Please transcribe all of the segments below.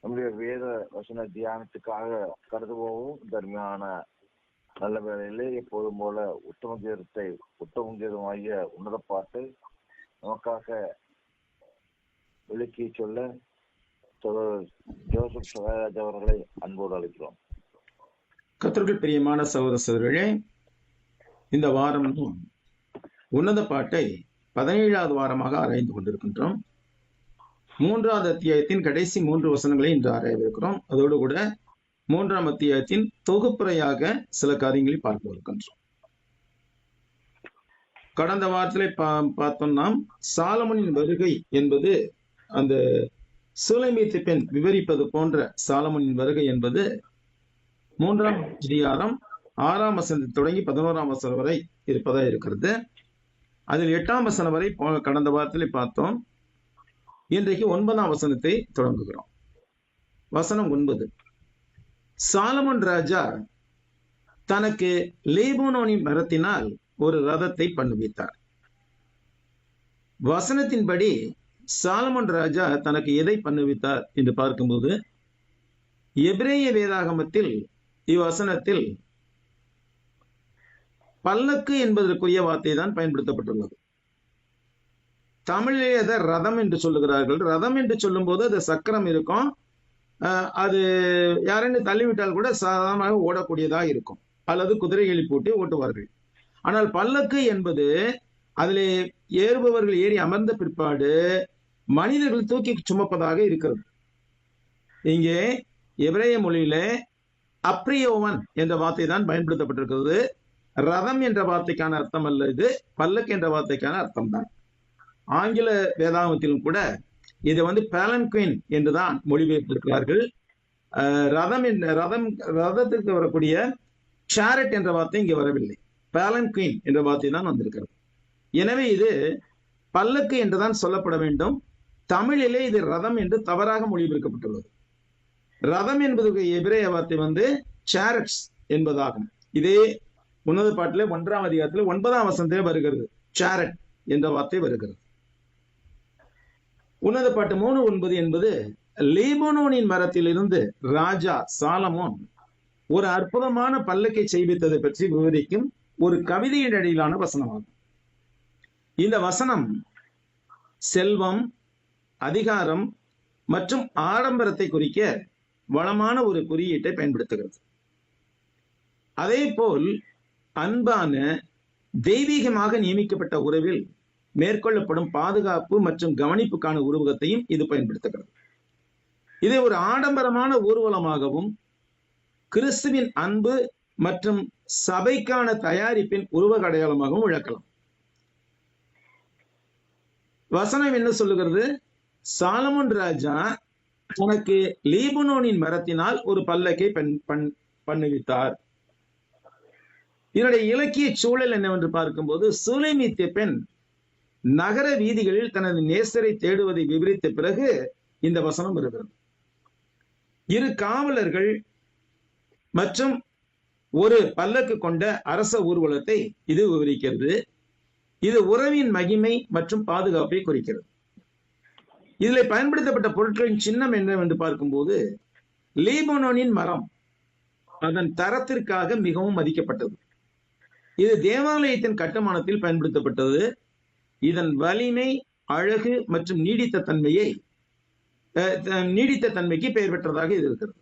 நம்முடைய வேத வசன தியானத்துக்காக கடந்து போகவும் தர்மையான நல்ல வேளையிலே எப்போதும் போல உத்தம கீதமாகிய உன்னத பாட்டை நமக்காக விளக்கி சொல்ல ஜோசப் சகாயராஜ் அவர்களை அன்போடு அழைக்கிறோம். கர்த்தருக்குள் பிரியமான சகோதர சகோதரர்களே, இந்த வாரம் உன்னத பாட்டை 17வது வாரமாக ஆராய்ந்து கொண்டிருக்கின்றோம். 3வது அத்தியாயத்தின் கடைசி 3 வசனங்களை இன்று ஆராயவிருக்கிறோம். அதோடு கூட 3ஆம் அத்தியாயத்தின் தொகுப்புரையாக சில காரியங்களை பார்க்க இருக்கின்றோம். கடந்த வாரத்திலே பார்த்தோம், நாம் சாலமோனின் வருகை என்பது அந்த சூலைமீத்து பெண் விவரிப்பது போன்ற சாலமோனின் வருகை என்பது 3ஆம் அதிகாரம் 6ஆம் வசனத்தில் தொடங்கி 11ஆம் வசனம் வரை இருப்பதா இருக்கிறது. அதில் 8ஆம் வசனம் வரை கடந்த வாரத்திலே பார்த்தோம். இன்றைக்கு 9ஆம் வசனத்தை தொடங்குகிறோம். வசனம் 9. சாலமோன் ராஜா தனக்கு லீபனோனின் மரத்தினால் ஒரு ரதத்தை பண்ணுவித்தார். வசனத்தின்படி சாலமோன் ராஜா தனக்கு எதை பண்ணுவித்தார் என்று பார்க்கும்போது, எபிரேய வேதாகமத்தில் இவ்வசனத்தில் பல்லக்கு என்பதற்குரிய வார்த்தை தான் பயன்படுத்தப்பட்டுள்ளது. தமிழிலே அதை ரதம் என்று சொல்லுகிறார்கள். ரதம் என்று சொல்லும் போது அது சக்கரம் இருக்கும், அது யாரென்னு தள்ளிவிட்டால் கூட சாதாரணமாக ஓடக்கூடியதாக இருக்கும், அல்லது குதிரைகளை பூட்டி ஓட்டுவார்கள். ஆனால் பல்லக்கு என்பது அதிலே ஏறுபவர்கள் ஏறி அமர்ந்த பிற்பாடு மனிதர்கள் தூக்கி சுமப்பதாக இருக்கிறது. இங்கே எபிரேய மொழியிலே அப்ரியோவன் என்ற வார்த்தை தான் பயன்படுத்தப்பட்டிருக்கிறது. ரதம் என்ற வார்த்தைக்கான அர்த்தம் அல்ல, இது பல்லக்கு என்ற வார்த்தைக்கான அர்த்தம் தான். ஆங்கில வேதாகமத்திலும் கூட இதை பேலன்குயின் என்றுதான் மொழிபெயர்த்திருக்கிறார்கள். ரதத்திற்கு வரக்கூடிய ஷாரட் என்ற வார்த்தை இங்கே வரவில்லை, பேலன்குயின் என்ற வார்த்தை தான் வந்திருக்கிறது. எனவே இது பல்லக்கு என்றுதான் சொல்லப்பட வேண்டும். தமிழிலே இது ரதம் என்று தவறாக மொழிபெயர்க்கப்பட்டுள்ளது. ரதம் என்பதற்கு எபிரேய வார்த்தை சாரட்ஸ் என்பதாகும். இதே உன்னத பாட்டிலே 1ஆம் அதிகாரத்தில் 9ஆம் வசனத்திலே வருகிறது, சாரட் என்ற வார்த்தை வருகிறது. உன்னத பாட்டு 3:9 என்பது லீபனோனின் மரத்தில் இருந்து ராஜா சாலமோன் ஒரு அற்புதமான பல்லக்கை செய்வித்ததை பற்றி விவரிக்கும் ஒரு கவிதையின் அடியிலான வசனமாகும். இந்த வசனம் செல்வம், அதிகாரம் மற்றும் ஆடம்பரத்தை குறிக்க வளமான ஒரு குறியீட்டை பயன்படுத்துகிறது. அதே போல் அன்பான தெய்வீகமாக நியமிக்கப்பட்ட உறவில் மேற்கொள்ளப்படும் பாதுகாப்பு மற்றும் கவனிப்புக்கான உருவகத்தையும் இது பயன்படுத்துகிறது. இதை ஒரு ஆடம்பரமான ஊர்வலமாகவும் கிறிஸ்துவின் அன்பு மற்றும் சபைக்கான தயாரிப்பின் உருவக அடையாளமாகவும் விளக்கலாம். வசனம் என்ன சொல்லுகிறது? சாலமோன் ராஜா தனக்கு லீபனோனின் மரத்தினால் ஒரு பல்லக்கை பண்ணுவித்தார். இதனுடைய இலக்கிய சூழல் என்னவென்று பார்க்கும்போது, சூலைமீத்து பெண் நகர வீதிகளில் தனது நேசரை தேடுவதை விவரித்த பிறகு இந்த வசனம் வருகிறது. 2 காவலர்கள் மற்றும் ஒரு பல்லக்கு கொண்ட அரச ஊர்வலத்தை இது விவரிக்கிறது. இது உறவின் மகிமை மற்றும் பாதுகாப்பை குறிக்கிறது. இதில் பயன்படுத்தப்பட்ட பொருட்களின் சின்னம் என்னவென்று பார்க்கும்போது, லீபனோனின் மரம் அதன் தரத்திற்காக மிகவும் மதிக்கப்பட்டது. இது தேவாலயத்தின் கட்டுமானத்தில் பயன்படுத்தப்பட்டது. இதன் வலிமை, அழகு மற்றும் நீடித்த தன்மைக்கு பெயர் பெற்றதாக இது இருக்கிறது.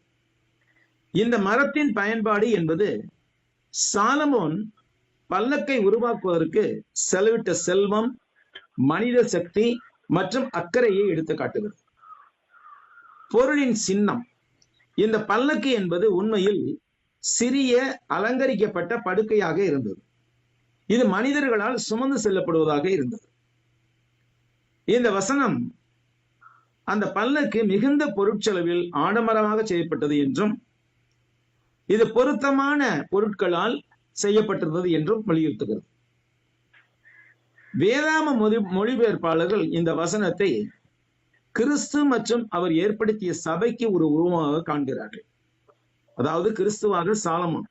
இந்த மரத்தின் பயன்பாடு என்பது சாலமோன் பல்லக்கை உருவாக்குவதற்கு செலவிட்ட செல்வம், மனித சக்தி மற்றும் அக்கறையை எடுத்து காட்டுகிறது. பொருளின் சின்னம். இந்த பல்லக்கு என்பது உண்மையில் சிறிய அலங்கரிக்கப்பட்ட படுக்கையாக இருந்தது. இது மனிதர்களால் சுமந்து செல்லப்படுவதாக இருந்தது. இந்த வசனம் அந்த பல்லக்கு மிகுந்த பொருட்செலவில் ஆடம்பரமாக செய்யப்பட்டது என்றும், இது பொருத்தமான பொருட்களால் செய்யப்பட்டிருந்தது என்றும் வலியுறுத்துகிறது. வேதாம மொழிபெயர்ப்பாளர்கள் இந்த வசனத்தை கிறிஸ்து மற்றும் அவர் ஏற்படுத்திய சபைக்கு ஒரு உருவமாக காண்கிறார்கள். அதாவது கிறிஸ்துவாக சாலமோன்,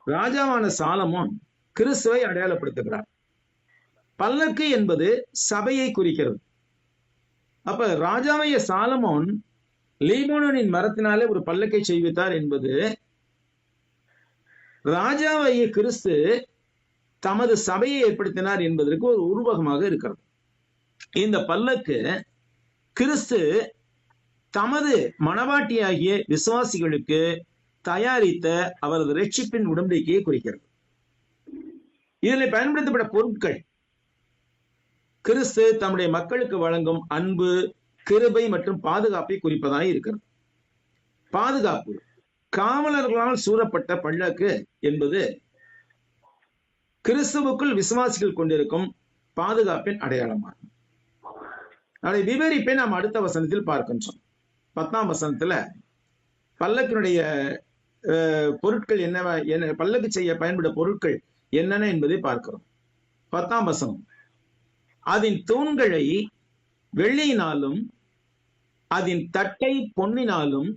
ராஜாவான சாலமோன் கிறிஸ்துவை அடையாளப்படுத்துகிறார். பல்லக்கு என்பது சபையை குறிக்கிறது. அப்ப ராஜாவைய சாலமோன் லீபனோனின் மரத்தினாலே ஒரு பல்லக்கை செய்வித்தார் என்பது ராஜாவாகிய கிறிஸ்து தமது சபையை ஏற்படுத்தினார் என்பதற்கு ஒரு உருவகமாக இருக்கிறது. இந்த பல்லக்கு கிறிஸ்து தமது மணவாட்டியாகிய விசுவாசிகளுக்கு தயாரித்த அவரது ரட்சிப்பின் உடன்படிக்கையை குறிக்கிறது. இதில் பயன்படுத்தப்பட்ட பொருட்கள் கிறிஸ்து தம்முடைய மக்களுக்கு வழங்கும் அன்பு, கிருபை மற்றும் பாதுகாப்பை குறிப்பதாக இருக்கிறது. பாதுகாப்பு, காவலர்களால் சூழப்பட்ட பல்லக்கு என்பது கிறிஸ்துவுக்குள் விசுவாசிகள் கொண்டிருக்கும் பாதுகாப்பின் அடையாளமாகும். அதை விவரிப்பை நாம் அடுத்த வசனத்தில் பார்க்கின்றோம். 10ஆம் வசனத்துல பல்லக்கினுடைய பொருட்கள் என்ன, பல்லக்கு செய்ய பயன்படும் பொருட்கள் என்னென்ன என்பதை பார்க்கிறோம். 10ஆம் வசனம், அதன் தூண்களை வெள்ளியினாலும் அதன் தட்டை பொன்னினாலும்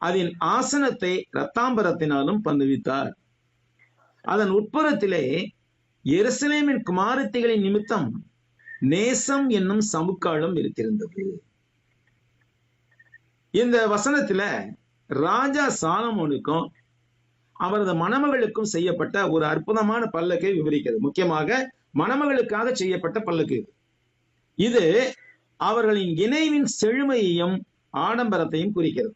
அதன் ஆசனத்தை இரத்தாம்பரத்தினாலும் பண்ணுவித்தார். அதன் உட்புறத்திலே எருசலேமின் குமாரத்திகளின் நிமித்தம் நேசம் என்னும் சமுக்காலம் இருந்திருந்தது. இந்த வசனத்துல ராஜா சாலமோனுக்கும் அவரது மணமகளுக்கும் செய்யப்பட்ட ஒரு அற்புதமான பல்லக்கை விவரிக்கிறது. முக்கியமாக மணமகளுக்காக செய்யப்பட்ட பல்லக்கு இது அவர்களின் இணைவின் செழுமையையும் ஆடம்பரத்தையும் குறிக்கிறது.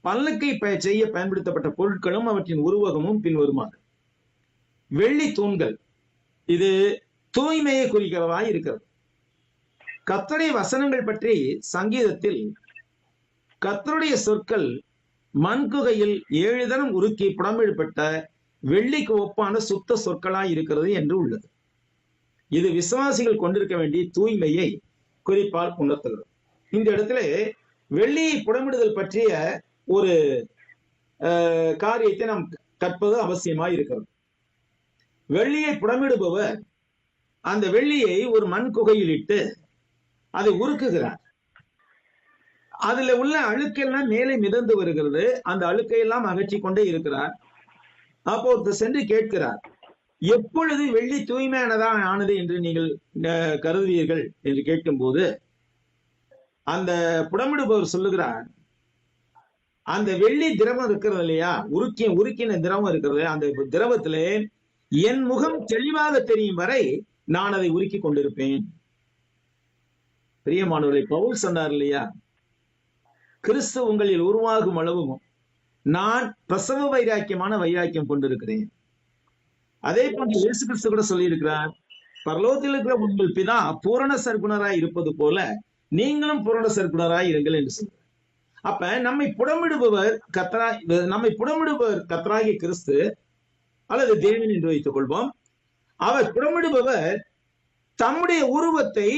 பல்லக்கை செய்ய பயன்படுத்தப்பட்ட பொருட்களும் அவற்றின் உருவகமும் பின்வருமாறு. வெள்ளி தூண்கள், இது தூய்மையை குறிக்கிறதா இருக்கிறது. கர்த்தருடைய வசனங்கள் பற்றி சங்கீதத்தில் கர்த்தருடைய சொற்கள் மண்குகையில் 7 தரம் உருக்கி புடமிடப்பட்ட வெள்ளிக்கு ஒப்பான சுத்த சொற்களாய் இருக்கிறது என்று உள்ளது. இது விசுவாசிகள் கொண்டிருக்க வேண்டிய தூய்மையை குறிப்பால் உணர்த்துகிறது. இந்த இடத்துல வெள்ளியை புடமிடுதல் பற்றிய ஒரு காரியத்தை நாம் கற்பது அவசியமாய் இருக்கிறது. வெள்ளியை புடமிடுபவர் அந்த வெள்ளியை ஒரு மண் குகையில் இட்டு அதை உருக்குகிறார். அதுல உள்ள அழுக்கெல்லாம் மேலே மிதந்து வருகிறது. அந்த அழுக்கையெல்லாம் அகற்றி கொண்டே இருக்கிறார். அப்போ சென்று கேட்கிறார், எப்பொழுது வெள்ளி தூய்மையானதா ஆனது என்று நீங்கள் கருதுவீர்கள் என்று கேட்கும் போது அந்த புடமிடுபவர் சொல்லுகிறார், அந்த வெள்ளி திரவம் இருக்கிறது இல்லையா, உருக்கின திரவம் இருக்கிறது, அந்த திரவத்திலே என் முகம் தெளிவாக தெரியும் வரை நான் அதை உருக்கி கொண்டிருப்பேன். பிரியமானவர்களை, பவுல் சொன்னார் இல்லையா, கிறிஸ்து உங்களில் உருவாகும் அளவும் நான் பிரசவ வைராக்கியம் கொண்டிருக்கிறேன். அதே போன்று இயேசு கிறிஸ்து கூட சொல்லி இருக்கிறார், பரலோகத்தில் இருக்கிற உங்கள் பிதா பூரண சர்க்குணராய் இருப்பது போல நீங்களும் பூரண சர்க்குணராய் இருங்கள் என்று சொல்றார். அப்ப நம்மை புடமிடுபவர் கர்த்தராகிய கிறிஸ்து அல்லது தேவன் என்று வைத்துக் கொள்வோம். அவர் புடமிடுபவர் தம்முடைய உருவத்தை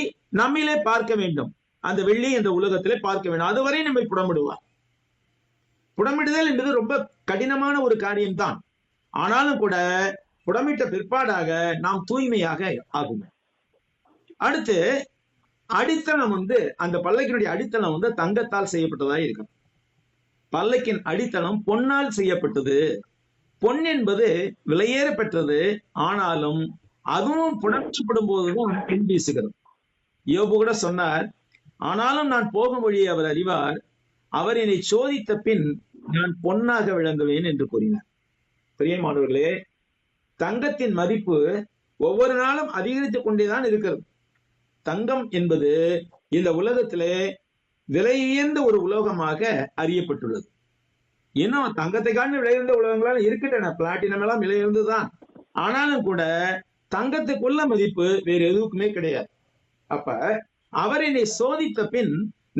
நம்மிலே பார்க்க வேண்டும், அந்த வெள்ளி என்ற உலகத்திலே பார்க்க வேண்டும். அதுவரை நம்மை புடமிடுவார். புடமிடுதல் என்பது ரொம்ப கடினமான ஒரு காரியம்தான். ஆனாலும் கூட புடமிட்ட பிற்பாடாக நாம் தூய்மையாக ஆகும். அடுத்து அடித்தளம் அந்த பல்லக்கினுடைய அடித்தளம் தங்கத்தால் செய்யப்பட்டதாக இருக்கும். பல்லக்கின் அடித்தளம் பொன்னால் செய்யப்பட்டது. பொன் என்பது விலையேற பெற்றது. ஆனாலும் அதுவும் புடமிடப்படும் போதுதான் பெண் வீசுகிறது. யோபு கூட சொன்னார், ஆனாலும் நான் போகும் வழியை அவர் அறிவார், அவர் என்னை சோதித்த பின் நான் பொன்னாக விளங்குவேன் என்று கூறினார். பிரியமானவர்களே, தங்கத்தின் மதிப்பு ஒவ்வொரு நாளும் அதிகரித்துக் கொண்டேதான் இருக்கிறது. தங்கம் என்பது இந்த உலகத்திலே விலை உயர்ந்த ஒரு உலோகமாக அறியப்பட்டுள்ளது. இன்னும் தங்கத்தை காட்டி விலை உயர்ந்த உலகங்களால் இருக்கின்றன, பிளாட்டினம் எல்லாம் விலை உயர்ந்துதான். ஆனாலும் கூட தங்கத்துக்குள்ள மதிப்பு வேறு எதுவுக்குமே கிடையாது. அப்ப அவர் என்னை சோதித்த பின்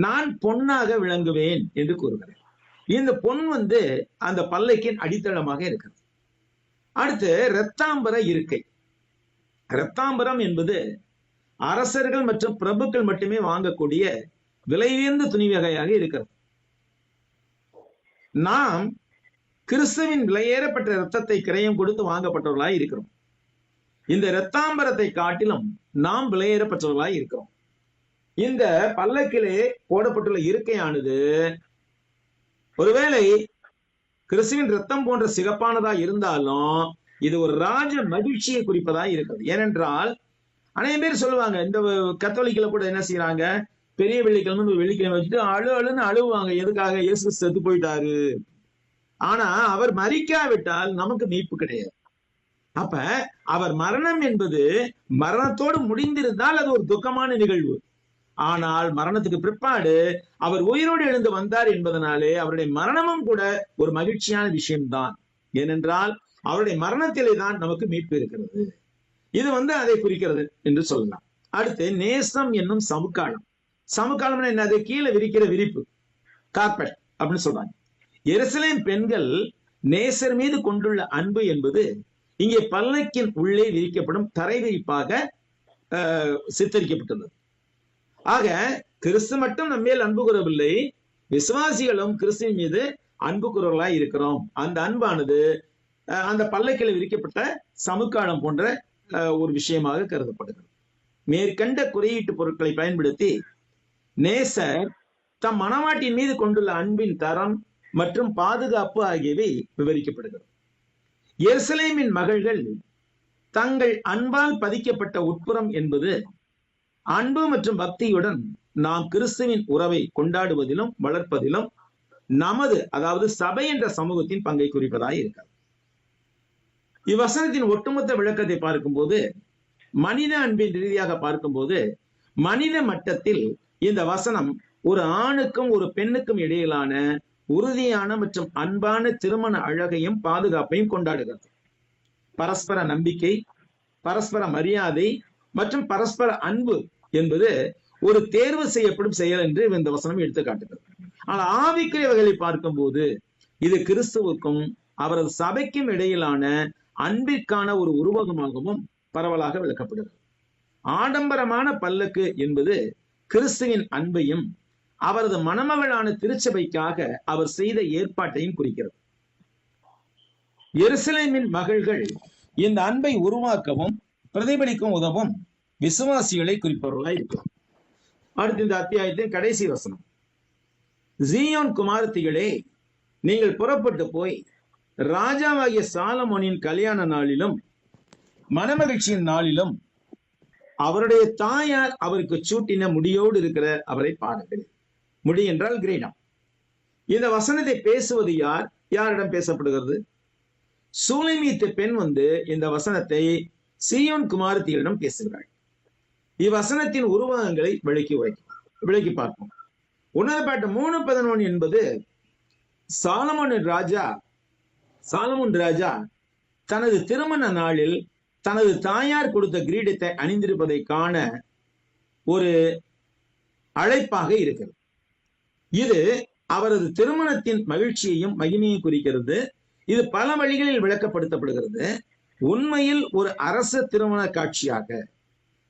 நான் பொன்னாக விளங்குவேன் என்று கூறுகிறார். இந்த பொன் அந்த பல்லக்கின் அடித்தளமாக இருக்கிறது. அடுத்து இரத்தாம்பர இருக்கை. இரத்தாம்பரம் என்பது அரசர்கள் மற்றும் பிரபுக்கள் மட்டுமே வாங்கக்கூடிய விலை உயர்ந்த துணி வகையாக இருக்கிறது. நாம் கிறிஸ்துவின் விலையேறப்பட்ட இரத்தத்தை கிரயம் கொடுத்து வாங்கப்பட்டவர்களாய் இருக்கிறோம். இந்த இரத்தாம்பரத்தை காட்டிலும் நாம் விலையேறப்பட்டவர்களாய் இருக்கிறோம். இந்த பல்லக்கிலே போடப்பட்டுள்ள இருக்கையானது ஒருவேளை கிறிஸ்துவின் ரத்தம் போன்ற சிகப்பானதா இருந்தாலும் இது ஒரு ராஜ மகிழ்ச்சியை குறிப்பதா இருக்கிறது. ஏனென்றால் அநேக பேர் சொல்லுவாங்க, இந்த கத்தோலிக்கல கூட என்ன செய்யறாங்க, பெரிய வெள்ளிக்கிழமை வெள்ளிக்கிழமை வச்சுட்டு அழுன்னு அழுவாங்க. எதுக்காக? இயேசு செத்து போயிட்டாரு. ஆனா அவர் மரிக்காவிட்டால் நமக்கு மீட்பு கிடையாது. அப்ப அவர் மரணம் என்பது மரணத்தோடு முடிந்திருந்தால் அது ஒரு துக்கமான நிகழ்வு. ஆனால் மரணத்துக்கு பிற்பாடு அவர் உயிரோடு எழுந்து வந்தார் என்பதனாலே அவருடைய மரணமும் கூட ஒரு மகிழ்ச்சியான விஷயம்தான். ஏனென்றால் அவருடைய மரணத்திலே தான் நமக்கு மீட்பு இருக்கிறது. இது அதை குறிக்கிறது என்று சொல்லலாம். அடுத்து நேசம் என்னும் சமுக்காலம். சமுக்காலம் என்னது? கீழே விரிக்கிற விரிப்பு, கார்பெட் அப்படின்னு சொல்றாங்க. எருசலேம் பெண்கள் நேசர் மீது கொண்டுள்ள அன்பு என்பது இங்கே பல்லக்கின் உள்ளே விரிக்கப்படும் தரை விரிப்பாக சித்தரிக்கப்பட்டுள்ளது. ஆக கிறிஸ்து மட்டும் நம்ம மேல் அன்பு கூறவில்லை, விசுவாசிகளும் கிறிஸ்துவின் மீது அன்பு கூறவர்களாய் இருக்கிறோம். அந்த அன்பானது அந்த பல்லக்கில் விரிக்கப்பட்ட சமுக்காலம் போன்ற ஒரு விஷயமாக கருதப்படுகிறது. மேற்கண்ட குறியீட்டு பொருட்களை பயன்படுத்தி நேசர் தம் மணவாட்டின் மீது கொண்டுள்ள அன்பின் தரம் மற்றும் பாதுகாப்பு ஆகியவை விவரிக்கப்படுகிறது. எருசலேமின் மகள்கள் தங்கள் அன்பால் பதிக்கப்பட்ட உட்புறம் என்பது அன்பு மற்றும் பக்தியுடன் நாம் கிறிஸ்துவின் உறவை கொண்டாடுவதிலும் வளர்ப்பதிலும் நமது, அதாவது சபை என்ற சமூகத்தின் பங்கை குறிப்பதாய் இருக்கிறது. இவ்வசனத்தின் ஒட்டுமொத்த விளக்கத்தை பார்க்கும்போது, மனித அன்பின் ரீதியாக பார்க்கும்போது, மனித மட்டத்தில் இந்த வசனம் ஒரு ஆணுக்கும் ஒரு பெண்ணுக்கும் இடையிலான உறுதியான மற்றும் அன்பான திருமண அழகையும் பாதுகாப்பையும் கொண்டாடுகிறது. பரஸ்பர நம்பிக்கை, பரஸ்பர மரியாதை மற்றும் பரஸ்பர அன்பு என்பது ஒரு தேர்வு செய்யப்படும் செயல் என்று இந்த வசனம் எடுத்து காட்டுகிறது. ஆனால் ஆவிக்குரிய வகையை பார்க்கும்போது இது கிறிஸ்துவுக்கும் அவரது சபைக்கும் இடையிலான அன்பிற்கான ஒரு உருவகமாகவும் பரவலாக விளக்கப்படுகிறது. ஆடம்பரமான பல்லக்கு என்பது கிறிஸ்துவின் அன்பையும் அவரது மணமகளான திருச்சபைக்காக அவர் செய்த ஏற்பாட்டையும் குறிக்கிறது. எருசலேமின் மகள்கள் இந்த அன்பை உருவாக்கவும் பிரதிபலிக்கும் உதவும் விசுவாசிகளை குறிப்பவர்களாய் இருக்கிறார். அடுத்த இந்த அத்தியாயத்தின் கடைசி வசனம், சீயோன் குமாரத்திகளே, நீங்கள் புறப்பட்டு போய் ராஜாவாகிய சாலமோனின் கல்யாண நாளிலும் மனமகிழ்ச்சியின் நாளிலும் அவருடைய தாயார் அவருக்கு சூட்டின முடியோடு இருக்கிற அவரை பாருங்கள். முடி என்றால் கிரீடம். இந்த வசனத்தை பேசுவது யார்? யாரிடம் பேசப்படுகிறது? சூலைமீத்து பெண் இந்த வசனத்தை சீயோன் குமாரத்திகளிடம் பேசுகிறாள். இவ்வசனத்தின் உருவகங்களை விளக்கி பார்ப்போம். உன்னத பாட்டு 3:11 என்பது சாலமோன் ராஜா தனது திருமண நாளில் தனது தாயார் கொடுத்த கிரீடத்தை அணிந்திருப்பதை காண ஒரு அழைப்பாக இருக்கிறது. இது அவரது திருமணத்தின் மகிழ்ச்சியையும் மகிமையும் குறிக்கிறது. இது பல வழிகளில் விளக்கப்படுத்தப்படுகிறது. உண்மையில் ஒரு அரச திருமண காட்சியாக,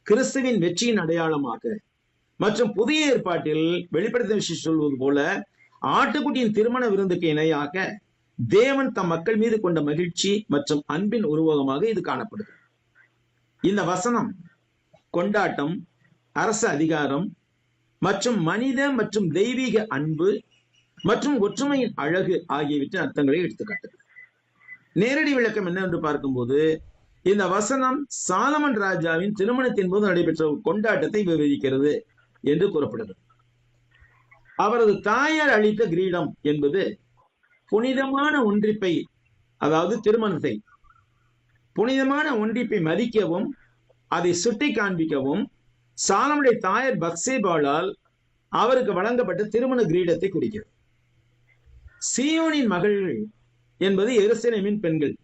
கிறிஸ்துவின் வெற்றியின் அடையாளமாக மற்றும் புதிய ஏற்பாட்டில் வெளிப்படுத்த விஷயம் சொல்வது போல ஆட்டுக்குட்டியின் திருமண விருந்துக்கு இணையாக தேவன் தம் மக்கள் மீது கொண்ட மகிழ்ச்சி மற்றும் அன்பின் உருவகமாக இது காணப்படுகிறது. இந்த வசனம் கொண்டாட்டம், அரச அதிகாரம் மற்றும் மனித மற்றும் தெய்வீக அன்பு மற்றும் ஒற்றுமையின் அழகு ஆகியவற்றின் அர்த்தங்களை எடுத்துக்காட்டுகிறது. நேரடி விளக்கம் என்னவென்று பார்க்கும்போது, இந்த வசனம் சாலமன் ராஜாவின் திருமணத்தின் போது நடைபெற்ற ஒரு கொண்டாட்டத்தை விவரிக்கிறது என்று கூறப்படுகிறது. அவரது தாயார் அளித்த கிரீடம் என்பது புனிதமான ஒன்றிப்பை, அதாவது திருமணத்தை புனிதமான ஒன்றிப்பை மதிக்கவும் அதை சுட்டி காண்பிக்கவும் சாலமுடைய தாயார் பத்சேபாளால் அவருக்கு வழங்கப்பட்ட திருமண கிரீடத்தை குறிக்கிறது. சீயோனின் மகள்கள் என்பது எருசலேமின் பெண்கள்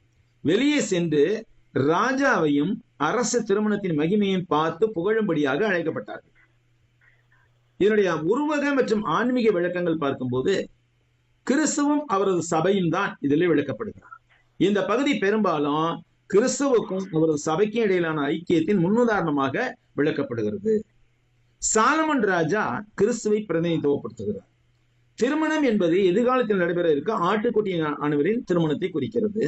வெளியே சென்று ராஜாவையும் அரசு திருமணத்தின் மகிமையும் பார்த்து புகழும்படியாக அழைக்கப்பட்டார்கள். இதனுடைய உருவக மற்றும் ஆன்மீக விளக்கங்கள் பார்க்கும்போது கிறிஸ்துவும் அவரது சபையும் தான் இதில் விளக்கப்படுகிறார். இந்த பகுதி பெரும்பாலும் கிறிஸ்துவுக்கும் அவரது சபைக்கும் இடையிலான ஐக்கியத்தின் முன்னுதாரணமாக விளக்கப்படுகிறது. சாலமன் ராஜா கிறிஸ்துவை பிரதிநிதித்துவப்படுத்துகிறார். திருமணம் என்பது எதிர்காலத்தில் நடைபெற இருக்க ஆட்டுக்குட்டியின் ஆனவரின் திருமணத்தை குறிக்கிறது.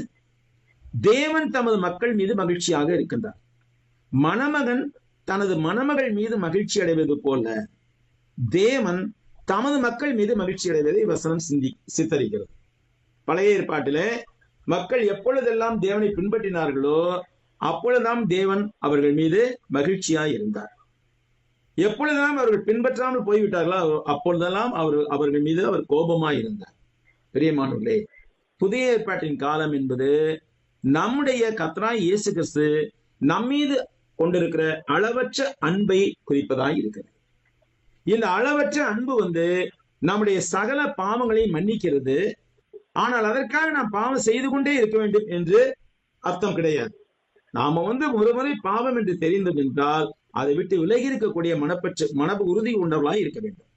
தேவன் தமது மக்கள் மீது மகிழ்ச்சியாக இருக்கின்றார். மணமகன் தனது மணமகள் மீது மகிழ்ச்சி அடைவது போல தேவன் தமது மக்கள் மீது மகிழ்ச்சி அடைவதை வசனம் சித்தரிக்கிறது. பழைய ஏற்பாட்டிலே மக்கள் எப்பொழுதெல்லாம் தேவனை பின்பற்றினார்களோ அப்பொழுதுதான் தேவன் அவர்கள் மீது மகிழ்ச்சியாய் இருந்தார். எப்பொழுதெல்லாம் அவர்கள் பின்பற்றாமல் போய்விட்டார்களோ அப்பொழுதெல்லாம் அவர்கள் மீது அவர் கோபமாய் இருந்தார். பிரியமானவர்களே, புதிய ஏற்பாட்டின் காலம் என்பது நம்முடைய கர்த்தராகிய இயேசு கிறிஸ்து நம்மீது கொண்டிருக்கிற அளவற்ற அன்பை குறிப்பதாய் இருக்கிறது. இந்த அளவற்ற அன்பு நம்முடைய சகல பாவங்களை மன்னிக்கிறது. ஆனால் அதற்காக நாம் பாவம் செய்து கொண்டே இருக்க வேண்டும் என்று அர்த்தம் கிடையாது. நாம ஒரு முறை பாவம் என்று தெரிந்தது என்றால் அதை விட்டு விலகி இருக்கக்கூடிய மன உறுதி கொண்டவர்களாய் இருக்க வேண்டும்.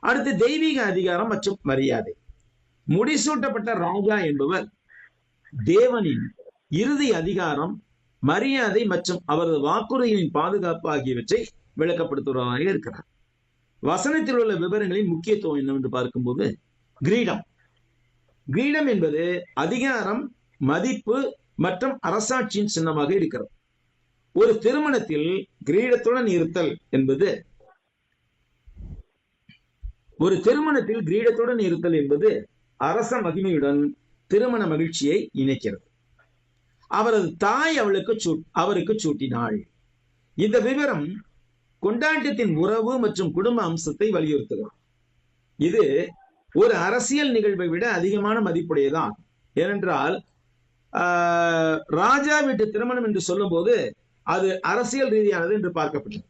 அடுத்து தெய்வீக அதிகாரம் மற்றும் மரியாதை. முடிசூட்டப்பட்ட ராஜா என்பவர் தேவனின் இறுதி அதிகாரம், மரியாதை மற்றும் அவரது வாக்குறுதிகளின் பாதுகாப்பு ஆகியவற்றை விளக்கப்படுத்துவதாக இருக்கிறார். வசனத்தில் உள்ள விவரங்களின் முக்கியத்துவம் என்னவென்று பார்க்கும்போது, கிரீடம் என்பது அதிகாரம், மதிப்பு மற்றும் அரசாட்சியின் சின்னமாக இருக்கிறது. ஒரு திருமணத்தில் கிரீடத்துடன் இருத்தல் என்பது அரச மகிமையுடன் திருமண மகிழ்ச்சியை இணைக்கிறது. அவரது தாய் அவருக்கு சூட்டினாள். இந்த விவரம் கொண்டாட்டத்தின் உறவு மற்றும் குடும்ப அம்சத்தை வலியுறுத்துகிறது. இது ஒரு அரசியல் நிகழ்வை விட அதிகமான மதிப்புடையதான். ஏனென்றால் ராஜா வீட்டு திருமணம் என்று சொல்லும் போது அது அரசியல் ரீதியானது என்று பார்க்கப்பட்டது.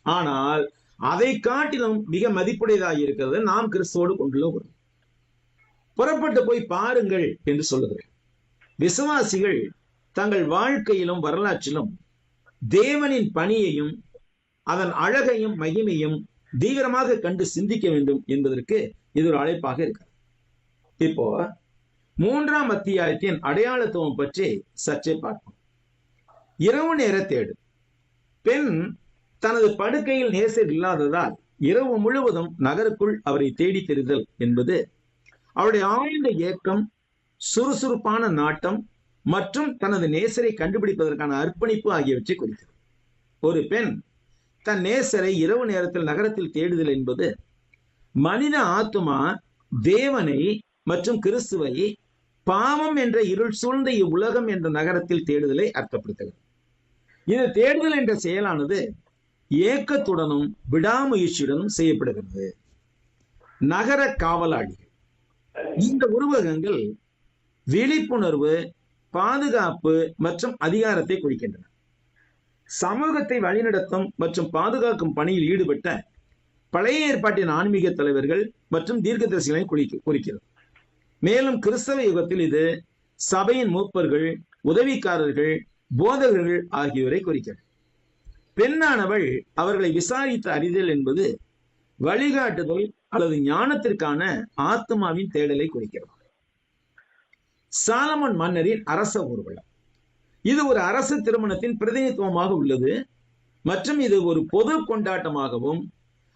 ஆனால் அதை காட்டிலும் மிக மதிப்புடையதாக இருக்கிறது நாம் கிறிஸ்துவோடு கொண்டுள்ள உறவு. புறப்பட்டு போய் பாருங்கள் என்று சொல்லுகிறேன். விசுவாசிகள் தங்கள் வாழ்க்கையிலும் வரலாற்றிலும் தேவனின் பணியையும் அதன் அழகையும் மகிமையும் தீவிரமாக கண்டு சிந்திக்க வேண்டும் என்பதற்கு இது ஒரு அழைப்பாக இருக்கிறது. இப்போ 3ஆம் அத்தியாயத்தின் அடையாளத்துவம் பற்றி சற்றே பார்ப்போம். இரவு நேர தேடு. பெண் தனது படுக்கையில் நேசர் இல்லாததால் இரவு முழுவதும் நகருக்குள் அவரை தேடி தெரிதல் என்பது அவருடைய ஆழ்ந்த ஏக்கம், சுறுசுறுப்பான நாட்டம் மற்றும் தனது நேசரை கண்டுபிடிப்பதற்கான அர்ப்பணிப்பு ஆகியவற்றை குறிக்கிறது. ஒரு பெண் தன் நேசரை இரவு நேரத்தில் நகரத்தில் தேடுதல் என்பது மனித ஆத்துமா தேவனை மற்றும் கிறிஸ்துவை பாவம் என்ற இருள் சூழ்ந்த இவ்வுலகம் என்ற நகரத்தில் தேடுதலை அர்த்தப்படுத்துகிறது. இது தேடுதல் என்ற செயலானது ஏக்கத்துடனும் விடாமுயற்சியுடனும் செய்யப்படுகிறது. நகர காவலாளிகள். இந்த உருவகங்கள் விழிப்புணர்வு, பாதுகாப்பு மற்றும் அதிகாரத்தை குறிக்கின்றன. சமூகத்தை வழிநடத்தும் மற்றும் பாதுகாக்கும் பணியில் ஈடுபட்ட பழைய ஏற்பாட்டின் ஆன்மீக தலைவர்கள் மற்றும் தீர்க்கதரிசிகளை குறிக்கிறது. மேலும் கிறிஸ்தவ யுகத்தில் இது சபையின் மூப்பர்கள், உதவிக்காரர்கள், போதகர்கள் ஆகியோரை குறிக்கிறது. பெண்ணானவள் அவர்களை விசாரித்து அறிதல் என்பது வழிகாட்டுதல் அல்லது ஞானத்திற்கான ஆத்மாவின் தேடலை குறிக்கிறது. சாலமன் மன்னரின் அரச ஊர்வலம். இது ஒரு அரசு திருமணத்தின் பிரதிநிதித்துவமாக உள்ளது மற்றும் இது ஒரு பொது கொண்டாட்டமாகவும்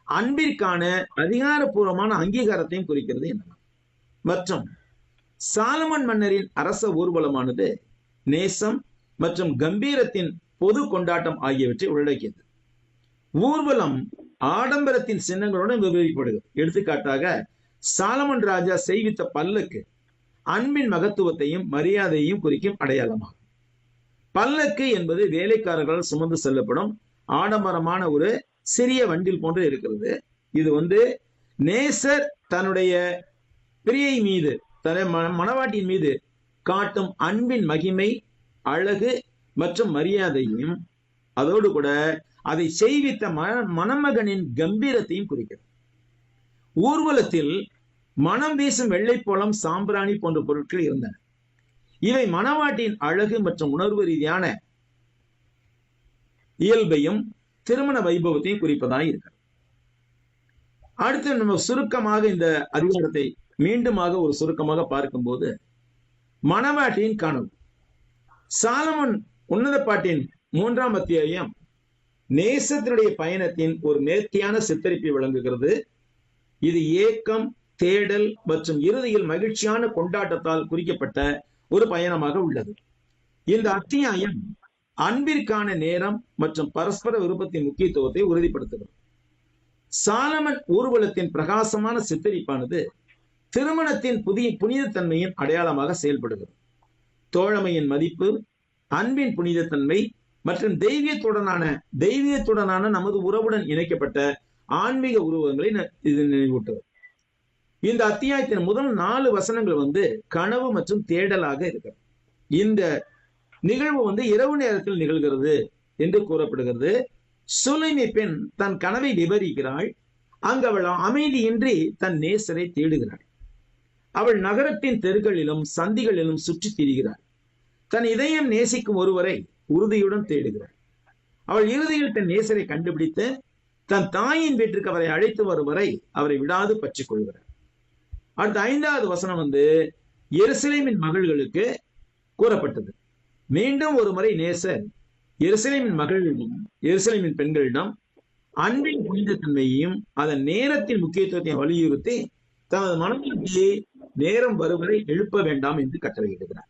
அன்பிற்கான அதிகாரப்பூர்வமான அங்கீகாரத்தையும் குறிக்கிறது எனலாம். மற்றும் சாலமன் மன்னரின் அரச ஊர்வலமானது நேசம் மற்றும் கம்பீரத்தின் பொது கொண்டாட்டம் ஆகியவற்றை உள்ளடக்கியது. ஊர்வலம் ஆடம்பரத்தின் சின்னங்களுடன் விவரிக்கப்படுகிறது. எடுத்துக்காட்டாக சாலமன் ராஜா செய்வித்த பல்லக்கு அன்பின் மகத்துவத்தையும் மரியாதையையும் குறிக்கும் அடையாளமாகும். பல்லக்கு என்பது வேலைக்காரர்களால் சுமந்து செல்லப்படும் ஆடம்பரமான ஒரு சிறிய வண்டில் போன்று இருக்கிறது. இது நேசர் தன்னுடைய பிரியை மீது, மணவாட்டியின் மீது காட்டும் அன்பின் மகிமை, அழகு மற்றும் மரியாதையும் அதோடு கூட அதை செய்வித்த மணமகனின் கம்பீரத்தையும் குறிக்கிறது. ஊர்வலத்தில் மனம் வீசும் வெள்ளைப்போளம், சாம்பிராணி போன்ற பொருட்கள் இருந்தன. இவை மணவாட்டியின் அழகு மற்றும் உணர்வு ரீதியான இயல்பையும் திருமண வைபவத்தையும் குறிப்பதாய் இருக்கிறது. அடுத்து நம்ம சுருக்கமாக இந்த அதிகாரத்தை மீண்டுமாக ஒரு சுருக்கமாக பார்க்கும்போது, மணவாட்டியின் கனவு. சாலமன் உன்னத பாட்டின் 3ஆம் அத்தியாயம் நேசத்தினுடைய பயணத்தின் ஒரு நேர்த்தியான சித்தரிப்பை வழங்குகிறது. இது ஏக்கம், தேடல் மற்றும் இறுதியில் மகிழ்ச்சியான கொண்டாட்டத்தால் குறிக்கப்பட்ட ஒரு பயணமாக உள்ளது. இந்த அத்தியாயம் அன்பிற்கான நேரம் மற்றும் பரஸ்பர விருப்பத்தின் முக்கியத்துவத்தை உறுதிப்படுத்துகிறது. சாலமன் ஊர்வலத்தின் பிரகாசமான சித்தரிப்பானது திருமணத்தின் புனிதத்தன்மையின் அடையாளமாக செயல்படுகிறது. தோழமையின் மதிப்பு, அன்பின் புனிதத்தன்மை மற்றும் தெய்வீகத்துடனான நமது உறவுடன் இணைக்கப்பட்ட ஆன்மீக உருவங்களை இது நினைவூட்டுவது. இந்த அத்தியாயத்தின் முதல் 4 வசனங்கள் கனவு மற்றும் தேடலாக இருக்கிறது. இந்த நிகழ்வு இரவு நேரத்தில் நிகழ்கிறது என்று கூறப்படுகிறது. சுலைமி பெண் தன் கனவை விவரிக்கிறாள். அங்கு அவள் அமைதியின்றி தன் நேசரை தேடுகிறாள். அவள் நகரத்தின் தெருக்களிலும் சந்திகளிலும் சுற்றி திரிகிறாள். தன் இதயம் நேசிக்கும் ஒருவரை உறுதியுடன் தேடுகிறாள். அவள் இறுதியில் தன் நேசரை கண்டுபிடித்து தன் தாயின் வீட்டிற்கு அவரை அழைத்து வரும் வரை அவரை விடாது பற்றி கொள்கிறார். அடுத்த 5வது வசனம் எருசலேமின் மகள்களுக்கு கூறப்பட்டது. மீண்டும் ஒரு முறை நேசர் எருசலேமின் பெண்களிடம் அன்பின் புனிதத்தன்மையையும் அதன் நேரத்தின் முக்கியத்துவத்தையும் வலியுறுத்தி தனது மனதிற்கு நேரம் வருவரை எழுப்ப வேண்டாம் என்று கட்டளையிடுகிறார்.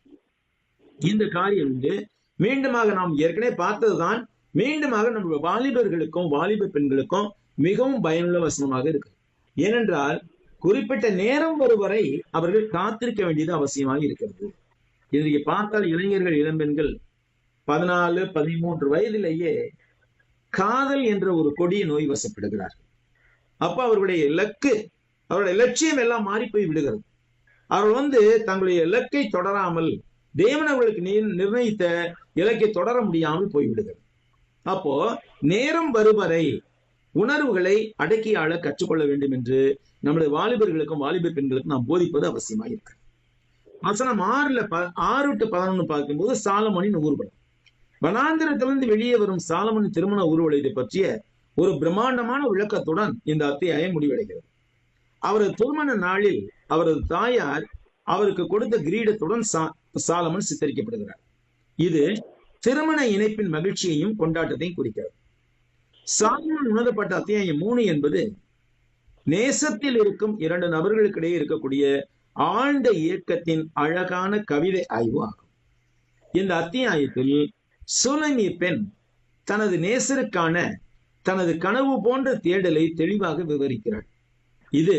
இந்த காரியம் மீண்டுமாக நாம் ஏற்கனவே பார்த்ததுதான். மீண்டுமாக நம்ம வாலிபர்களுக்கும் வாலிப பெண்களுக்கும் மிகவும் பயனுள்ள வசனமாக இருக்கு. ஏனென்றால் குறிப்பிட்ட நேரம் வருவரை அவர்கள் காத்திருக்க வேண்டியது அவசியமாக இருக்கிறது. இன்றைக்கு பார்த்தால் இளைஞர்கள் இளம்பெண்கள் 14, 13 வயதிலேயே காதல் என்ற ஒரு கொடிய நோய் வசப்படுகிறார்கள். அப்ப அவர்களுடைய இலட்சியம் எல்லாம் மாறி போய் விடுகிறது. அவர்கள் தங்களுடைய இலக்கை தொடராமல் தேவன் அவர்களுக்கு நிர்ணயித்த இலக்கை தொடர முடியாமல் போய்விடுகிறது. அப்போ நேரம் வருவரை உணர்வுகளை அடக்கி ஆள கற்றுக்கொள்ள வேண்டும் என்று நம்முடைய வாலிபர்களுக்கும் வாலிப பெண்களுக்கும் நாம் போதிப்பது அவசியமாக இருக்கு. வசனம் 6-11 பார்க்கும்போது சாலமோனின் ஊர்வலம். வனாந்திரத்திலிருந்து வெளியே வரும் சாலமோனின் திருமண ஊர்வலத்தை பற்றிய ஒரு பிரம்மாண்டமான விளக்கத்துடன் இந்த அத்தியாயம் முடிவடைகிறது. அவரது திருமண நாளில் அவரது தாயார் அவருக்கு கொடுத்த கிரீடத்துடன் சாலமன் சித்தரிக்கப்படுகிறார். இது திருமண இணைப்பின் மகிழ்ச்சியையும் கொண்டாட்டத்தையும் குறிக்கிறது. சாலமன் உணரப்பட்ட அத்தியாயம் 3 என்பது நேசத்தில் இருக்கும் 2 நபர்களுக்கிடையே இருக்கக்கூடிய ஆழ்ந்த இயக்கத்தின் அழகான கவிதை ஆய்வு ஆகும். இந்த அத்தியாயத்தில் சுலைமி பெண் தனது நேசருக்கான தனது கனவு போன்ற தேடலை தெளிவாக விவரிக்கிறார். இது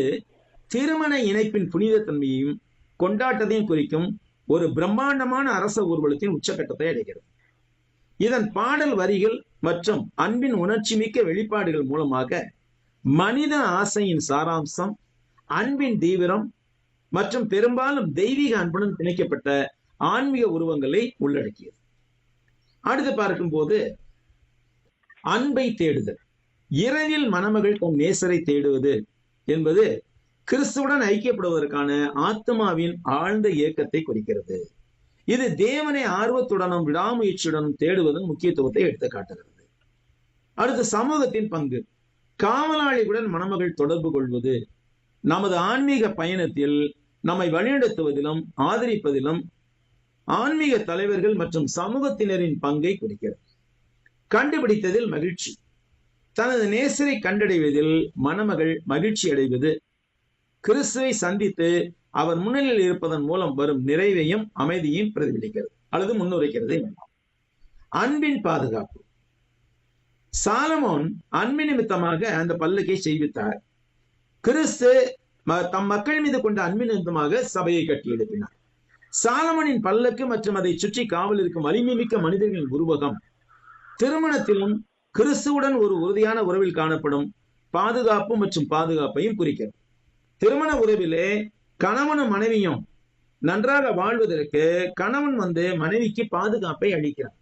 திருமண இணைப்பின் புனிதத்தன்மையையும் கொண்டாட்டத்தையும் குறிக்கும் ஒரு பிரம்மாண்டமான அரச ஊர்வலத்தின் உச்சகட்டத்தை அடைகிறது. இதன் பாடல் வரிகள் மற்றும் அன்பின் உணர்ச்சி மிக்க வெளிப்பாடுகள் மூலமாக மனித ஆசையின் சாராம்சம், அன்பின் தீவிரம் மற்றும் பெரும்பாலும் தெய்வீக அன்புடன் பிணைக்கப்பட்ட ஆன்மீக உருவங்களை உள்ளடக்கியது. அடுத்து பார்க்கும்போது அன்பை தேடுதல். இரவில் மணமகள் தன் நேசரை தேடுவது என்பது கிறிஸ்துவுடன் ஐக்கியப்படுவதற்கான ஆத்மாவின் ஆழ்ந்த இயக்கத்தை குறிக்கிறது. இது தேவனை ஆர்வத்துடனும் விடாமுயற்சியுடனும் தேடுவதன் முக்கியத்துவத்தை எடுத்து காட்டுகிறது. அடுத்து சமூகத்தின் பங்கு. காவலாளிகளுடன் மணமகள் தொடர்பு கொள்வது நமது ஆன்மீக பயணத்தில் நம்மை வழிநடத்துவதிலும் ஆதரிப்பதிலும் ஆன்மீக தலைவர்கள் மற்றும் சமூகத்தினரின் பங்கை குறிக்கிறது. கண்டுபிடித்ததில் மகிழ்ச்சி. தனது நேசரை கண்டடைவதில் மணமகள் மகிழ்ச்சி அடைவது கிறிஸ்துவை சந்தித்து அவர் முன்னிலையில் இருப்பதன் மூலம் வரும் நிறைவையும் அமைதியையும் பிரதிபலிக்கிறது அல்லது முன்னுரைக்கிறது. அன்பின் பாதுகாப்பு. சாலமோன் அன்பின் நிமித்தமாக அந்த பல்லக்கை செய்வித்தார். கிறிஸ்து தம் மக்கள் மீது கொண்ட அன்பின் நிமித்தமாக சபையை கட்டி எழுப்பினார். சாலமோனின் பல்லக்கு மற்றும் அதை சுற்றி காவல் இருக்கும் வலிமை மிக்க மனிதர்களின் உருவகம் திருமணத்திலும் கிறிஸ்துவுடன் ஒரு உறுதியான உறவில் காணப்படும் பாதுகாப்பு மற்றும் பாதுகாப்பையும் குறிக்கிறது. திருமண உறவிலே கணவனும் மனைவியும் நன்றாக வாழ்வதற்கு கணவன் மனைவிக்கு பாதுகாப்பை அளிக்கிறார்.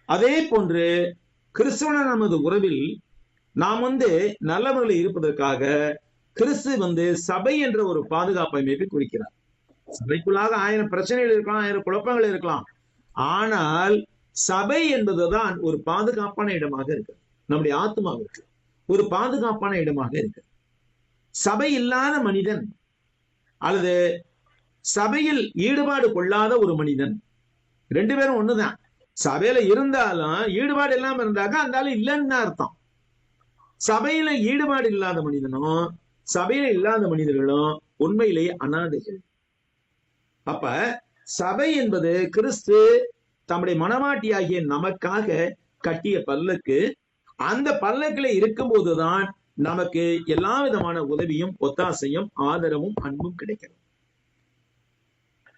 அதே போன்று கிறிஸ்துவன நமது உறவில் நாம் நல்லவர்களை இருப்பதற்காக கிறிஸ்து சபை என்ற ஒரு பாதுகாப்பு அமைப்பை குறிக்கிறார். சபைக்குள்ளாக 1000 பிரச்சனைகள் இருக்கலாம், 1000 குழப்பங்கள் இருக்கலாம். ஆனால் சபை என்பதுதான் ஒரு பாதுகாப்பான இடமாக இருக்கு. நம்முடைய ஆத்மாவிற்கு ஒரு பாதுகாப்பான இடமாக இருக்கு. சபை இல்லாத மனிதன் அல்லது சபையில் ஈடுபாடு கொள்ளாத ஒரு மனிதன் 2 பேரும் ஒண்ணுதான். சபையில இருந்தாலும் ஈடுபாடு இல்லாம இருந்தாக்க அந்த ஆளு இல்லைன்னு தான் அர்த்தம். சபையில ஈடுபாடு இல்லாத மனிதனும் சபையில இல்லாத மனிதர்களும் உண்மையிலேயே அனாதைகள். அப்ப சபை என்பது கிறிஸ்து தம்முடைய மனவாட்டியாகிய நமக்காக கட்டிய பல்லக்கு. அந்த பல்லக்கில இருக்கும் போதுதான் நமக்கு எல்லா விதமான உதவியும் ஒத்தாசையும் ஆதரவும் அன்பும் கிடைக்கிறது.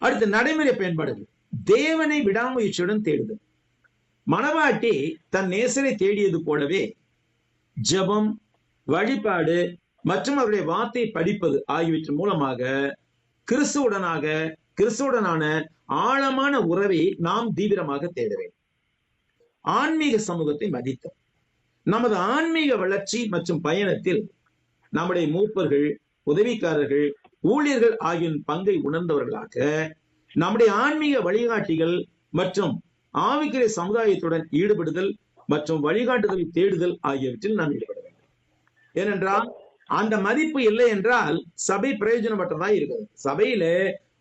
அடுத்து நடைமுறை பயன்பாடுகள். தேவனை விடாமுயற்சியுடன் தேடுதல். மணவாட்டி தன் நேசரை தேடியது போலவே ஜெபம், வழிபாடு மற்றும் அவருடைய வார்த்தை படிப்பது ஆகியவற்றின் மூலமாக கிறிஸ்துவுடனான ஆழமான உறவை நாம் தீவிரமாக தேட வேண்டும். ஆன்மீக சமூகத்தை மதித்தல். நமது ஆன்மீக வளர்ச்சி மற்றும் பயணத்தில் நம்முடைய மூப்பர்கள், உதவிக்காரர்கள், ஊழியர்கள் ஆகிய பங்கை உணர்ந்தவர்களாக நம்முடைய ஆன்மீக வழிகாட்டிகள் மற்றும் ஆவிக்குரிய சமுதாயத்துடன் ஈடுபடுதல் மற்றும் வழிகாட்டுதலை தேடுதல் ஆகியவற்றில் நாம் ஈடுபட வேண்டும். ஏனென்றால் அந்த மதிப்பு இல்லை என்றால் சபை பிரயோஜனமற்றதாக இருக்கிறது. சபையில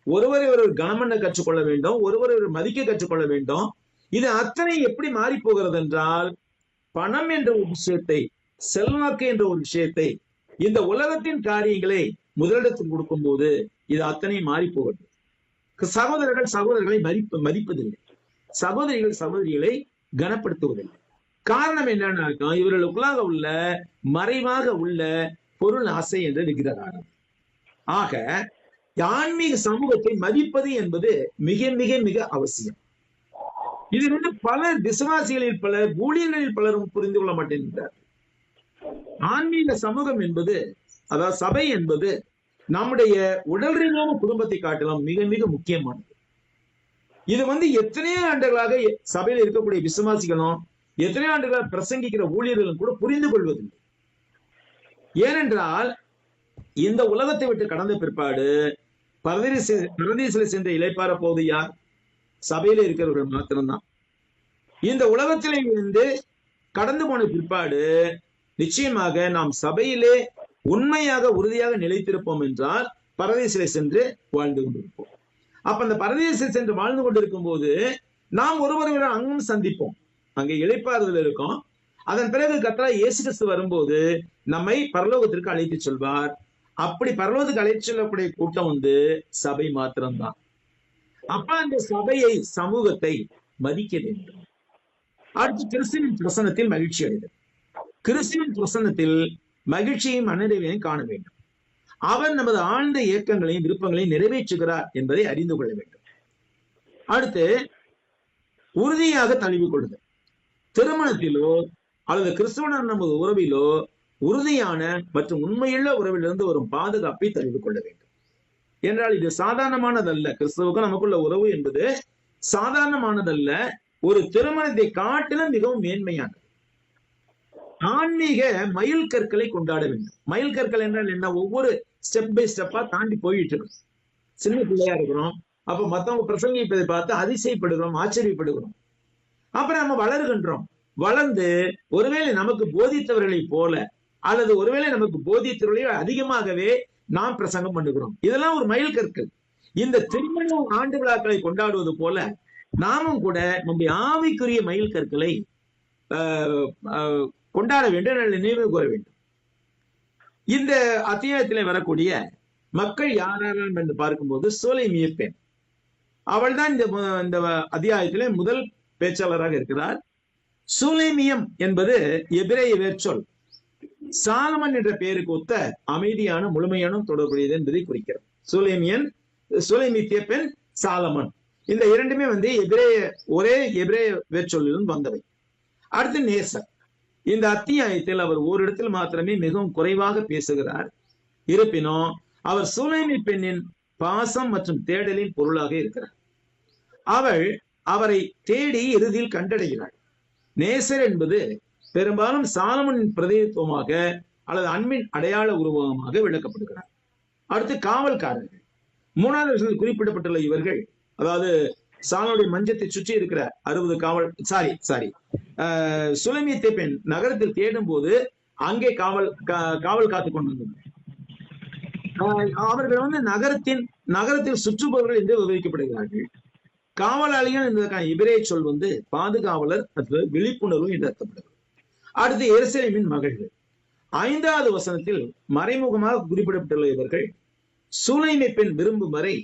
ஒருவரை ஒரு கனமண்ண கற்றுக்கொள்ள வேண்டும், ஒருவரை ஒரு மதிக்க கற்றுக்கொள்ள வேண்டும். இது அத்தனை எப்படி மாறி போகிறது என்றால், பணம் என்ற ஒரு விஷயத்தை, செல்வாக்கு என்ற ஒரு விஷயத்தை, இந்த உலகத்தின் காரியங்களை முதலிடத்தில் கொடுக்கும் போது இது அத்தனை மாறி போகிறது. சகோதரர்களை மதிப்பதில்லை, சகோதரிகளை கனப்படுத்துவதில்லை. காரணம் என்னன்னா, இவர்களுக்குள்ளாக உள்ள மறைவாக உள்ள பொருள் ஆசை என்று விக்கிரகாரம். ஆக ஆன்மீக சமூகத்தை மதிப்பது என்பது மிக மிக மிக அவசியம். இது பலர், விசுவாசிகளில் பலர், ஊழியர்களில் பலரும் புரிந்து கொள்ள மாட்டேன்கிறார். ஆன்மீக சமூகம் என்பது, அதாவது சபை என்பது நம்முடைய உடல் ரீதியான குடும்பத்தை காட்டலாம் மிக மிக முக்கியமானது. இது எத்தனையோ ஆண்டுகளாக சபையில் இருக்கக்கூடிய விசுவாசிகளும் எத்தனையோ ஆண்டுகளாக பிரசங்கிக்கிற ஊழியர்களும் கூட புரிந்து கொள்வதில்லை. ஏனென்றால் இந்த உலகத்தை விட்டு கடந்த பிற்பாடு பரதேசில சென்று இளைப்பாற போவது யார்? சபையில இருக்கிறவர்கள் மாத்திரம்தான். இந்த உலகத்திலே இருந்து கடந்து போன பிற்பாடு நிச்சயமாக நாம் சபையிலே உண்மையாக உறுதியாக நிலைத்திருப்போம் என்றால் பரதேசில சென்று வாழ்ந்து கொண்டிருப்போம். அப்ப அந்த பரதேசில சென்று வாழ்ந்து கொண்டிருக்கும் போது நாம் ஒருவரை அங்கும் சந்திப்போம், அங்கே இளைப்பாறுதல் இருக்கும். அதன் பிறகு கர்த்தராகிய இயேசு கிறிஸ்து வரும்போது நம்மை பரலோகத்திற்கு அழைத்து செல்வார். அப்படி பரலோகத்துக்கு அழைத்து செல்லக்கூடிய கூட்டம் சபை மாத்திரம்தான். அப்ப அந்த சபையை, சமூகத்தை மதிக்க வேண்டும். அடுத்து கிறிஸ்துவின் பிரசன்னத்தில் மகிழ்ச்சி அடைதல். கிறிஸ்துவின் பிரசன்னத்தில் மகிழ்ச்சியையும் மனநிறைவையும் காண வேண்டும். அவர் நமது ஆழ்ந்த இயக்கங்களையும் விருப்பங்களையும் நிறைவேற்றுகிறார் என்பதை அறிந்து கொள்ள வேண்டும். அடுத்து உறுதியாக தழுவிக் கொள்ளுதல். திருமணத்திலோ அல்லது கிறிஸ்துவனுடன் நமது உறவிலோ உறுதியான மற்றும் உண்மையுள்ள உறவிலிருந்து வரும் பாதுகாப்பை தழுவிக் கொள்ள வேண்டும். என்றால் இது சாதாரணமானதல்ல. கிறிஸ்துவுக்கும் நமக்குள்ள உறவு என்பது சாதாரணமானதல்ல. ஒரு திருமணத்தை காட்டிலும் மிகவும் மேன்மையானது. ஆன்மீக மைல் கற்களை கொண்டாட வேண்டும். மைல் கற்கள் என்றால் என்ன? ஒவ்வொரு ஸ்டெப் பை ஸ்டெப்பா தாண்டி போயிட்டு இருக்கோம். சின்ன பிள்ளையா இருக்கிறோம், அப்ப மத்தவங்க பிரசங்கிப்பதை பார்த்து அதிசயப்படுகிறோம், ஆச்சரியப்படுகிறோம். அப்புறம் நம்ம வளர்கின்றோம். வளர்ந்து ஒருவேளை நமக்கு போதித்தவர்களை போல அல்லது ஒருவேளை நமக்கு போதித்தவர்களை அதிகமாகவே நாம் பிரசங்கம் பண்ணுகிறோம். இதெல்லாம் ஒரு மைல் கற்கள். இந்த திருமண ஆண்டு விழாக்களை கொண்டாடுவது போல நாமும் கூட நம்முடைய ஆவிக்குரிய மைல் கற்களை கொண்டாட வேண்டும், நினைவு கூற வேண்டும். இந்த அத்தியாயத்திலே வரக்கூடிய மக்கள் யாரெல்லாம் என்று பார்க்கும்போது சூலைமிய பெண், அவள் தான் இந்த அத்தியாயத்திலே முதல் பேச்சாளராக இருக்கிறார். சூலைமியம் என்பது எபிரேய வேர்ச்சொல். சாலமன் என்ற பெயருக்கு ஒத்த அமைதியான முழுமையான தொடர்புடையது என்பதை குறிக்கிறது. சூலைமித்திய பெண், சாலமன், இந்த இரண்டுமே ஒரே எபிரேய வேர்ச்சொல்லிலும் வந்தவை. அடுத்து நேசர். இந்த அத்தியாயத்தில் அவர் ஓரிடத்தில் மாத்திரமே மிகவும் குறைவாக பேசுகிறார். இருப்பினும் அவர் சூலைமி பெண்ணின் பாசம் மற்றும் தேடலின் பொருளாக இருக்கிறார். அவள் அவரை தேடி இறுதியில் கண்டடைகிறாள். நேசர் என்பது பெரும்பாலும் சாலமனின் பிரதிநிதித்துவமாக அல்லது அன்பின் அடையாள உருவகமாக விளக்கப்படுகிறார். அடுத்து காவல்காரர்கள். மூணாவது குறிப்பிடப்பட்டுள்ள இவர்கள், அதாவது சாலனுடைய மஞ்சத்தை சுற்றி இருக்கிற 60 சுலைமியத்தை பெண் நகரத்தில் தேடும் போது அங்கே காவல் காத்து கொண்டிருந்தனர். அவர்கள் நகரத்தில் சுற்றுபவர்கள் என்று விவரிக்கப்படுகிறார்கள். காவலாளிகள் என்பதற்கான எபிரேய சொல் பாதுகாவலர் அல்லது விழிப்புணர்வு என்று அர்த்தப்படுகிறது. அடுத்து எருசலேமின் மகள்கள். 5வது வசனத்தில் மறைமுகமாக குறிப்பிடப்பட்டுள்ள இவர்கள் சூலைமை பெண் விரும்பும் வரை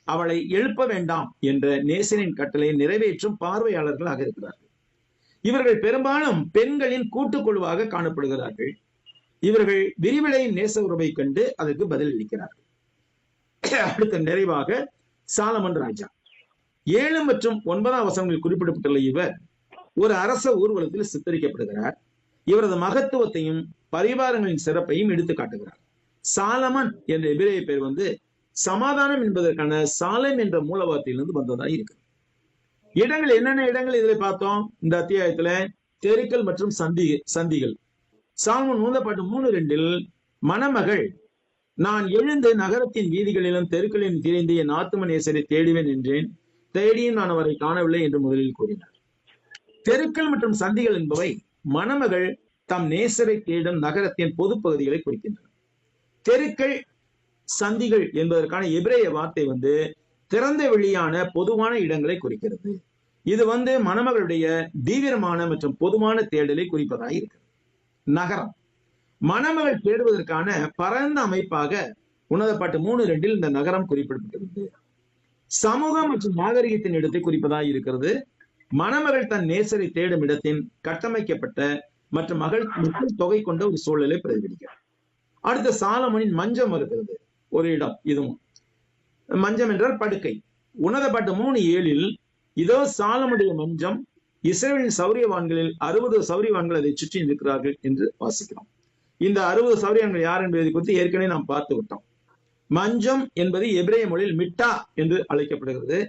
அவளை எழுப்ப வேண்டாம் என்ற நேசரின் கட்டளை நிறைவேற்றும் பார்வையாளர்களாக இருக்கிறார்கள். இவர்கள் பெரும்பாலும் பெண்களின் கூட்டுக்குழுவாக காணப்படுகிறார்கள். இவர்கள் விரிவடையின் நேச உறவை கண்டு அதற்கு பதில் அளிக்கிறார்கள். அடுத்த நிறைவாக சாலமன் ராஜா. 7 மற்றும் 9 வசனங்களில் குறிப்பிடப்பட்டுள்ள இவர் ஒரு அரச ஊர்வலத்தில் சித்தரிக்கப்படுகிறார். இவரது மகத்துவத்தையும் பரிவாரங்களின் சிறப்பையும் எடுத்து காட்டுகிறார். சாலமன் என்ற எபிரேய பெயர் சமாதானம் என்பதற்கான சாலம் என்ற மூலவார்த்தையிலிருந்து வந்ததா இருக்கு. இடங்கள் என்னென்ன இடங்கள் இதில் பார்த்தோம் இந்த அத்தியாயத்துல? தெருக்கள் மற்றும் சந்திகள். சாலமன் பாட்டு 3:2 மணமகள், நான் எழுந்து நகரத்தின் வீதிகளிலும் தெருக்களிலும் திரிந்து என் ஆத்தும நேசரை தேடுவேன் என்றேன், தேடியும் நான் அவரை காணவில்லை என்று முதலில் கூறினார். தெருக்கள் மற்றும் சந்திகள் என்பவை மணமகள் தம் நேசரை தேடும் நகரத்தின் பொது பகுதிகளை குறிக்கின்றன. தெருக்கள் சந்திகள் என்பதற்கான எபிரேய வார்த்தை திறந்த வெளியான பொதுவான இடங்களை குறிக்கிறது. இது மணமகளுடைய தீவிரமான மற்றும் பொதுவான தேடலை குறிப்பதாக இருக்கிறது. நகரம் மணமகள் தேடுவதற்கான பரந்த அமைப்பாக உன்னதப்பாட்டு 3:2 இந்த நகரம் குறிப்பிடப்பட்டிருந்தது. சமூகம் மற்றும் நாகரிகத்தின் இடத்தை குறிப்பதாக இருக்கிறது. மணமகள் தன் நேசரை தேடும் இடத்தின் கட்டமைக்கப்பட்ட மற்றும் மக்கள் தொகை கொண்ட ஒரு சூழலை பிரதிபலிக்கிறார். அடுத்த சாலமோனின் மஞ்சம் இருக்கிறது, ஒரு இடம். இதுவும் மஞ்சம் என்றால் படுக்கை. உன்னதப்பாட்டு 3:7 இதோ சாலமுடைய மஞ்சம், இஸ்ரவேலின் சௌரியவான்களில் 60 சௌரியவான்கள் அதை சுற்றி இருக்கிறார்கள் என்று வாசிக்கிறோம். இந்த 60 சௌரியவான்கள் யார் என்பதை குறித்து ஏற்கனவே நாம் பார்த்து விட்டோம். மஞ்சம் என்பது எபிரேய மொழியில் மிட்டா என்று அழைக்கப்படுகிறது.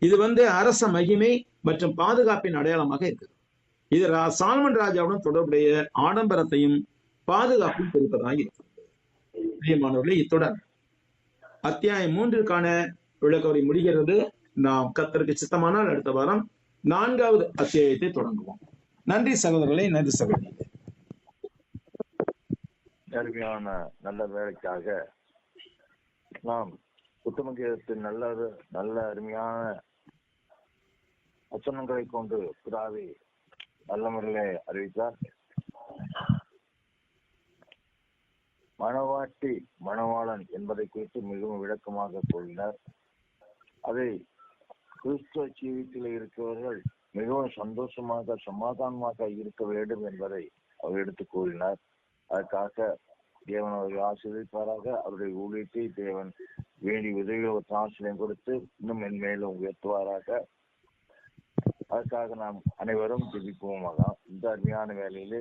இது அரச மகிமை மற்றும் பாதுகாப்பின் அடையாளமாக இருக்கிறது. இது சாலமன் ராஜாவுடன் தொடர்புடைய ஆடம்பரத்தையும் பாதுகாப்பும் குறிப்பதாக இருக்கிறது. பிரியமானவர்களே, இத்துடன் அத்தியாயம் 3க்கான விளக்கவுரை முடிகிறது. நாம் கர்த்தருக்கு சித்தமானால் அடுத்த வாரம் 4வது அத்தியாயத்தை தொடங்குவோம். நன்றி சகோதரர்களே, நன்றி சகோதரர்களே. அருமையான நல்ல வேலைக்காக நாம் உத்தமகீதத்தின் நல்ல அருமையான வசனங்களை கொண்டு பிதாவே நல்ல முறையிலே அறிவித்தார். மணவாட்டி மணவாளன் என்பதை குறித்து மிகவும் விளக்கமாக கூறினார். அதை கிறிஸ்துவ ஜீவித்தில் இருக்கிறவர்கள் மிகவும் சந்தோஷமாக சமாதானமாக இருக்க வேண்டும் என்பதை அவர் எடுத்து கூறினார். அதற்காக தேவன் அவர்கள் ஆசீர்வதிப்பாராக. அவருடைய ஊழியத்தை தேவன் வேண்டி உதவிகள் ஆசிரியம் கொடுத்து இன்னும் மென்மேலும் உயர்த்துவாராக. அதற்காக நாம் அனைவரும் ஜெபிப்போமாக. இந்த அருமையான வேலையிலே